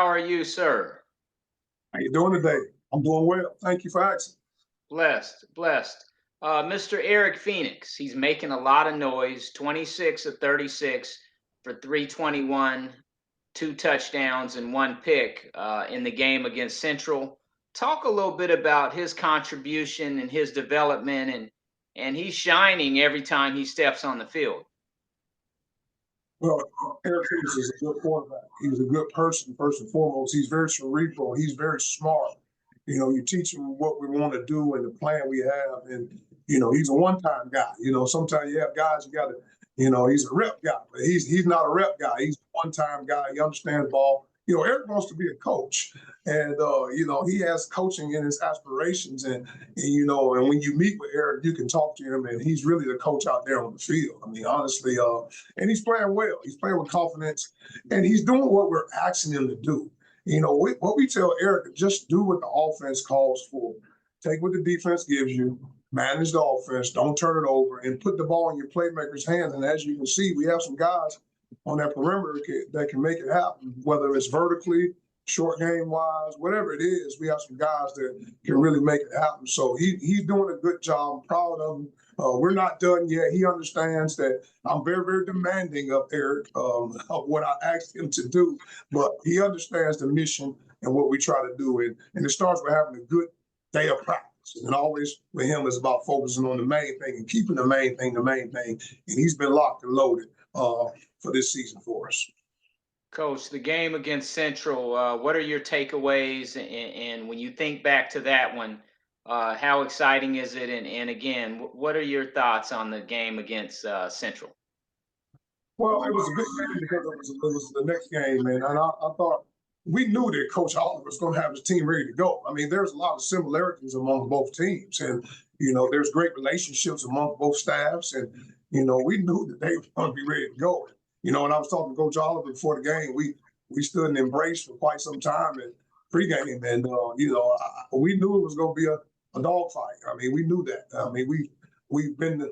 How are you, sir? How you doing today? I'm doing well. Thank you for asking. Blessed, blessed. Mr. Eric Phoenix, he's making a lot of noise. 26 of 36 for 321, two touchdowns and one pick in the game against Central. Talk a little bit about his contribution and his development, and he's shining every time he steps on the field. Well, Eric Chennis is a good quarterback. He's a good person, first and foremost. He's very cerebral. He's very smart. You teach him what we want to do and the plan we have. And, he's a one-time guy. Sometimes you have guys you got to, he's a rep guy, but he's not a rep guy. He's a one-time guy. He understands ball. Eric wants to be a coach. And, he has coaching in his aspirations. And when you meet with Eric, you can talk to him, and he's really the coach out there on the field. I mean, honestly, and he's playing well. He's playing with confidence, and he's doing what we're asking him to do. What we tell Eric, just do what the offense calls for. Take what the defense gives you, manage the offense, don't turn it over, and put the ball in your playmakers' hands. And as you can see, we have some guys on that perimeter that can make it happen, whether it's vertically, short game wise, whatever it is. We have some guys that can really make it happen. So he's doing a good job. I'm proud of him. We're not done yet. He understands that I'm very, very demanding of Eric, of what I asked him to do, but he understands the mission and what we try to do. And it starts with having a good day of practice. And always with him is about focusing on the main thing and keeping the main thing the main thing. And he's been locked and loaded for this season for us. Coach, the game against Central, what are your takeaways? And when you think back to that one, how exciting is it? And again, what are your thoughts on the game against Central? Well, it was a big game because it was the next game, and I thought we knew that Coach Oliver was going to have his team ready to go. I mean, there's a lot of similarities among both teams, and there's great relationships among both staffs, and we knew that they were going to be ready to go. And I was talking to Coach Oliver before the game. We stood in embrace for quite some time in pregame, and we knew it was going to be a dogfight. I mean, we knew that. I mean, we've been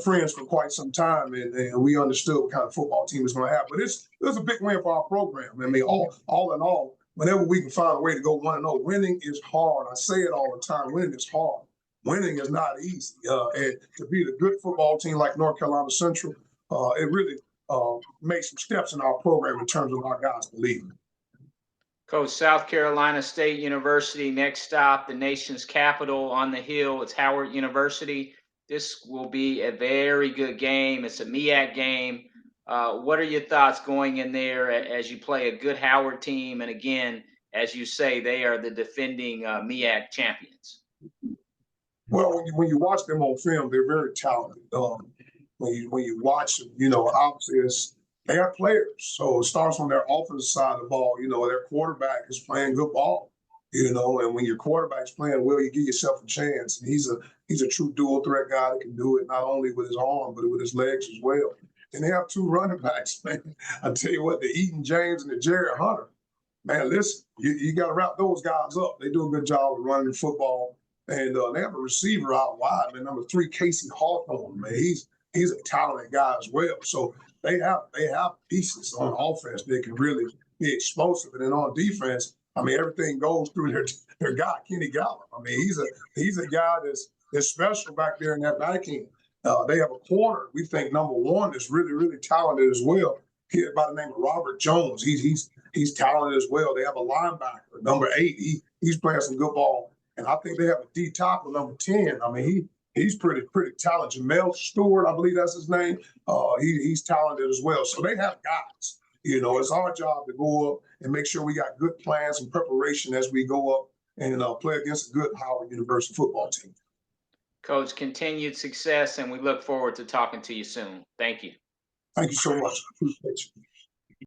friends for quite some time, and we understood what kind of football team is going to have. But it was a big win for our program. I mean, all in all, whenever we can find a way to go 1-0, winning is hard. I say it all the time. Winning is hard. Winning is not easy. And to beat a good football team like North Carolina Central, it really makes some steps in our program in terms of our guys believing. Coach, South Carolina State University, next stop, the nation's capital on the hill. It's Howard University. This will be a very good game. It's a Meac game. What are your thoughts going in there as you play a good Howard team? And again, as you say, they are the defending Meac champions. Well, when you watch them on film, they're very talented. When you watch them, obviously they are players. So it starts on their offensive side of the ball. Their quarterback is playing good ball. And when your quarterback's playing well, you give yourself a chance. And he's a true dual threat guy that can do it not only with his arm but with his legs as well. And they have two running backs, man. I tell you what, the Eaton James and the Jared Hunter. Man, listen, you got to wrap those guys up. They do a good job of running the football. And they have a receiver out wide, man. Number 3, Casey Hawthorne, man. He's a talented guy as well. So they have pieces on offense that can really be explosive. And then on defense, I mean, everything goes through their guy, Kenny Gallup. I mean, he's a guy that's special back there in that back end. They have a corner, we think number 1 is really, really talented as well. Kid by the name of Robert Jones. He's talented as well. They have a linebacker, number 8. He's playing some good ball. And I think they have a D tackle, number 10. I mean, he's pretty talented. Jamel Stewart, I believe that's his name. He's talented as well. So they have guys. It's our job to go up and make sure we got good plans and preparation as we go up and play against a good Howard University football team. Coach, continued success, and we look forward to talking to you soon. Thank you. Thank you so much. Appreciate you.